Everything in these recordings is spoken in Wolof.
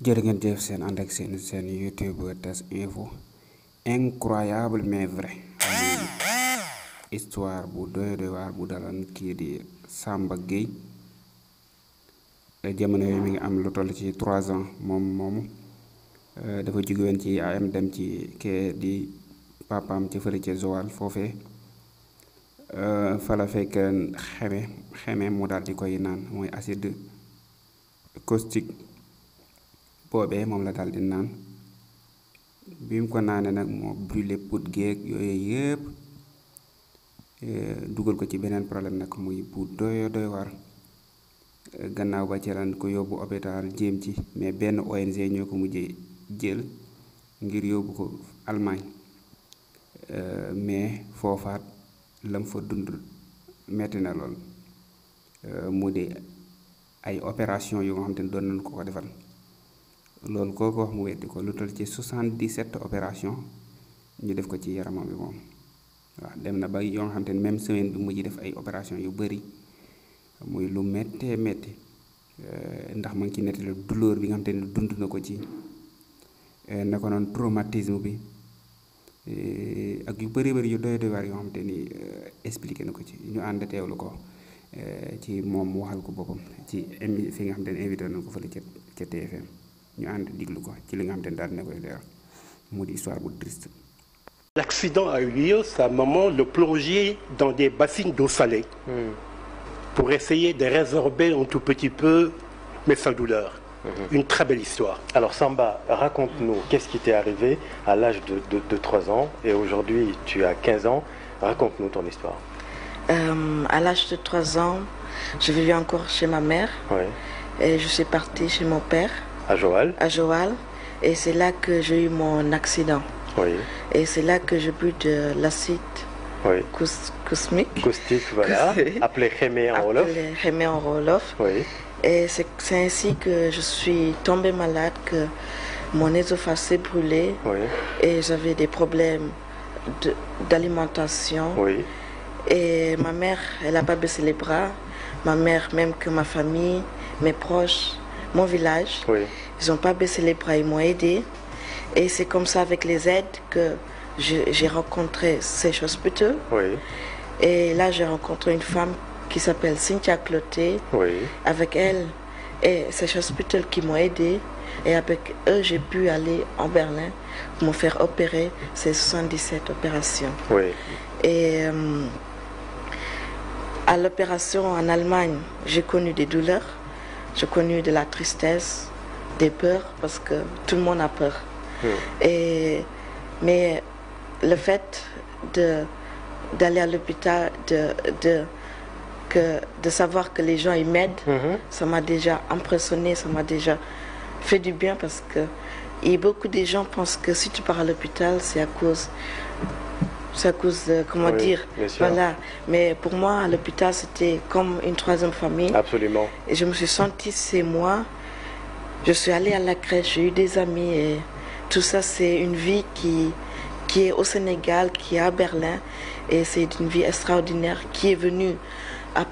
jërë ngeen jëf seen ànd ak seen YouTube TAS Info incroyable mais vrai histoire bu doy waar bu dalan kii di Samba Gueye jamono yooyu mi ngi am lu toll ci 3 ans moomu dafa jóge woon ci am dem ci kee di papaam ci fële ca Joal foofee fa la fekk xeme mu daal di koy naan mooy acide caustique boobee moom la daal di naan bi mu ko naanee nag moo brûlé put geeg yooyu yëpp dugal ko ci beneen problème nag muy bu doy war gannaaw ba ci lan ko yóbbu hôpital jéem ci mais benn ONG ñoo ko mujjee jël ngir yóbbu ko Allemagne mais foofaat lam fa dund metti na lool mu di ay opération yu nga xam te ne doon nañ ko defal loolu koo ko wax mu weddi ko lu toll ci 77 opération ñu def ko ci yaramam bi moom waaw dem na ba yoo nga xam te ne même semaine bi mujj def ay opération yu bëri muy lu méttee métti ndax ma ngi ci nettali douleur bi nga xam te ne dund na ko ci na ko noonu traumatisme bi ak yu bëri yu doy waar yoo xam te ni expliqué na ko ci ñu ànd teewlu ko ci moom waxal ko boppam ci fi nga xam te ne invité nañ ko fële ca TFM ñu ànd diglu ko ci li nga xam te ne daal na koy leeral mu di histoire bu triste. L'accident a eu lieu, sa maman le plongeait dans des bassines d'eau salée pour essayer de résorber un tout petit peu mais sa douleur. Une très belle histoire. Alors Samba, raconte-nous, qu'est-ce qui t'est arrivé à l'âge de 3 ans et aujourd'hui tu as 15 ans. Raconte-nous ton histoire. À l'âge de 3 ans, je vivais encore chez ma mère. Oui. Et je suis partie chez mon père. À Joal. À Joal. Et c'est là que j'ai eu mon accident. Oui. Et c'est là que j'ai bu de l'acide caustique. Caustique, voilà. Appelé Khemé en Wolof. Appelé Khemé en Wolof. Oui. Et c'est ainsi que je suis tombée malade, que mon œsophage s'est brûlé. Oui. Et j'avais des problèmes d'alimentation. Oui. Et ma mère, elle n'a pas baissé les bras. Ma mère, même que ma famille, mes proches, mon village, oui. Ils n'ont pas baissé les bras, ils m'ont aidé. Et c'est comme ça, avec les aides, que j'ai rencontré Sèche Hospital. Oui. Et là, j'ai rencontré une femme qui s'appelle Cynthia Cloté. Oui. Avec elle et Sèche Hospital qui m'ont aidé. Et avec eux, j'ai pu aller en Berlin pour me faire opérer ces 77 opérations. Oui. Et à l'opération en Allemagne, j'ai connu des douleurs, j'ai connu de la tristesse, des peurs, parce que tout le monde a peur. Mais le fait d'aller à l'hôpital, de savoir que les gens ils m'aident, ça m'a déjà impressionné, ça m'a déjà fait du bien, parce que beaucoup de gens pensent que si tu pars à l'hôpital, c'est à cause de, comment dire, voilà. Mais pour moi, à l'hôpital, c'était comme une troisième famille. Absolument. Et je me suis sentie, c'est moi. Je suis allée à la crèche, j'ai eu des amis et tout ça, c'est une vie qui est au Sénégal, qui est à Berlin. Et c'est une vie extraordinaire qui est venue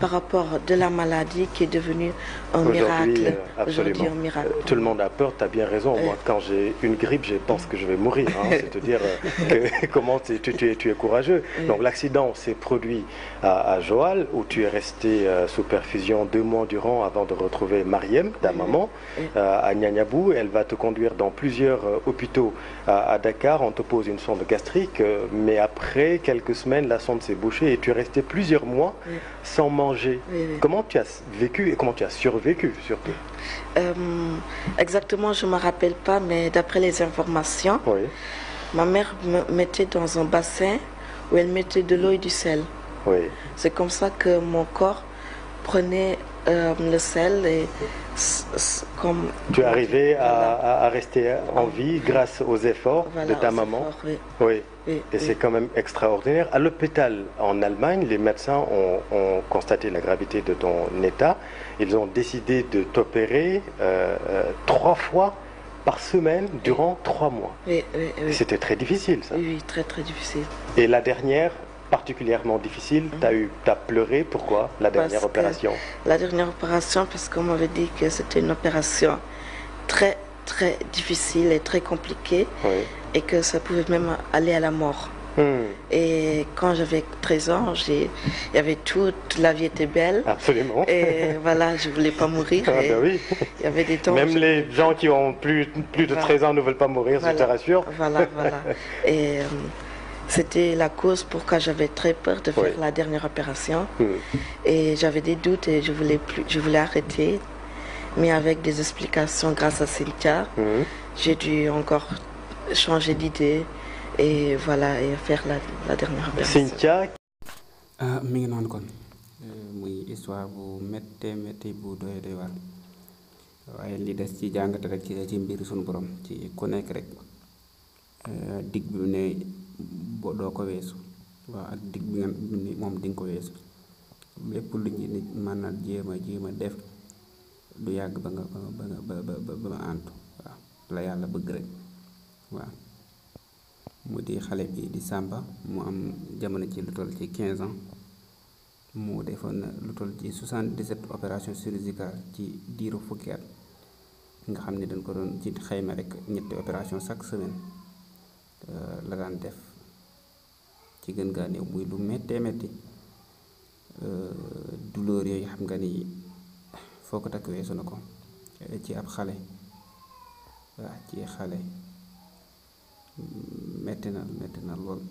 par rapport de la maladie, qui est devenue un miracle. Absolument. Un miracle. Tout le monde a peur, tu as bien raison. Moi, quand j'ai une grippe, je pense que je vais mourir. C'est-à-dire comment tu es courageux. Donc l'accident s'est produit à Joal, où tu es resté sous perfusion 2 mois durant avant de retrouver Mariem, ta maman, à Nianiabou. Elle va te conduire dans plusieurs hôpitaux à Dakar. On te pose une sonde gastrique, mais après quelques semaines, la sonde s'est bouchée et tu es resté plusieurs mois sans manger. Comment tu as vécu et comment tu as survécu surtout? Exactement, je ne me rappelle pas, mais d'après les informations, ma mère me mettait dans un bassin où elle mettait de l'eau et du sel. C'est comme ça que mon corps prenait le sel et comme... Tu es arrivé à rester en vie grâce aux efforts de ta maman. Et c'est quand même extraordinaire. À l'hôpital en Allemagne, les médecins ont constaté la gravité de ton état. Ils ont décidé de t'opérer 3 fois par semaine durant 3 mois. C'était très difficile, ça. Oui, très très difficile. Et la dernière, particulièrement difficile, t'as pleuré, pourquoi la dernière opération? La dernière opération, parce qu'on m'avait dit que c'était une opération très très difficile et très compliqué, et que ça pouvait même aller à la mort. Et quand j'avais 13 ans, il y avait toute la vie était belle. Absolument. Et voilà, je voulais pas mourir. Ah ben oui. Il y avait des temps. Même les gens qui ont plus de 13 ans ne veulent pas mourir, je te rassure. Voilà. Et c'était la cause pourquoi j'avais très peur de faire la dernière opération. Et j'avais des doutes et je voulais arrêter. Mais avec des explications grâce à Cynthia, j'ai dû encore changer d'idée. Et voilà, et faire la dernière opération. Cynthia. mi ngi noonu kon muy histoire bu métti bu doy waar waaye li des ci jàngate rek ci mbir suñu borom ci ku nekk rek dig bi ne doo ko weesu waaw ak dig bi nga ni moom di nga ko weesu lépp lu ñu nit mën na jéem a def du yàgg ba nga antu waaw la yàlla bëgg rek waaw. mu di xale bi di Samba mu am jamono ci lu toll ci 15 ans mu defoon lu toll ci 77 opération chirurgicale ci diiru fukki at nga xam ne dañ ko doon ci xayma rek ñetti opération chaque semaine la daan def ci gën gaa néew muy lu méttee métti douleur yooyu xam nga ni foo ko takk weesu na ko ci ab xale waaw ci xale metti na lool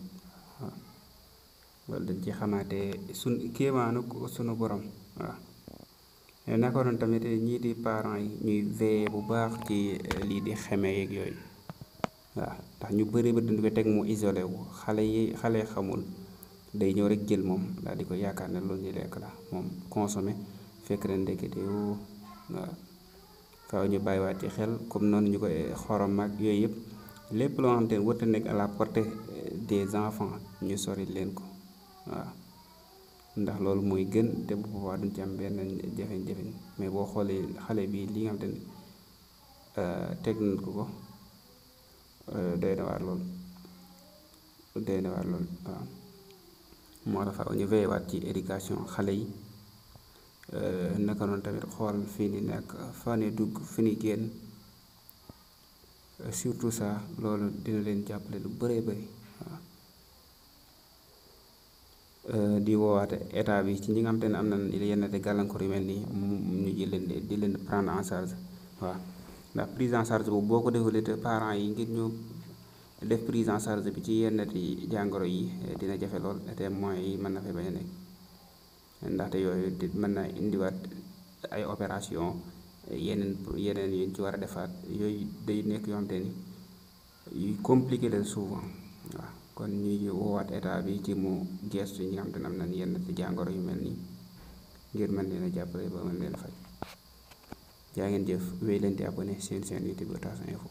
waaw loolu dañ ci xamaate kéemaanu sunu borom waaw naka doon tamit ñii di parents yi ñuy veiller bu baax ci lii di xeme yeeg yooyu waaw ndax ñu bëri ba dañ ko teg mu isolé wu xale xamul day ñëw rek jël moom daal di ko yaakaar ne loolu ñu lekk la moom consommé fekk na ndekete waaw faaw ñu bàyyiwaat ci xel comme noonu ñu koy xorom ak yooyu yëpp lépp loo xamante ne warut a nekk à la portée des enfants ñu sori leen ko waaw ndax loolu mooy gën te bu boobaa duñ ci am benn jafe-jafe mais boo xoolee xale bi li nga xamante ne teg nañ ko doy na waar lool waaw moo tax faaw ñu veillewaat ci éducation xale yi naka noonu tamit xool fii ni nekk fa ne dugg fi ni génn surtout ça loolu dina leen jàppale lu bëree bëri waaw di woowaate état bi ci ñi nga xamante ne am na yenn te gàllankoor yu mel nii ñu jël leen di leen prendre en charge waaw ndax prise en charge boobu boo ko defulee te parents yi ngir ñu def prise en charge bi ci yenn ti jàngoro yi dina jafe lool te moyens yi mën na fay bañ a nekk ndaxte yooyu mën na indiwaat ay opération yeneen yu ci war a defaat yooyu day nekk yoo xamante ni yu compliqué la souvent waaw kon ñuy woowaat état bi ci mu gestu ñi nga xamante ne am nañ yenn ci jàngoro yu mel nii ngir mën leen a jàppale ba mën leen a faj jaa ngeen jëf wéy leen di abonné seen chaîne YouTube Uras Info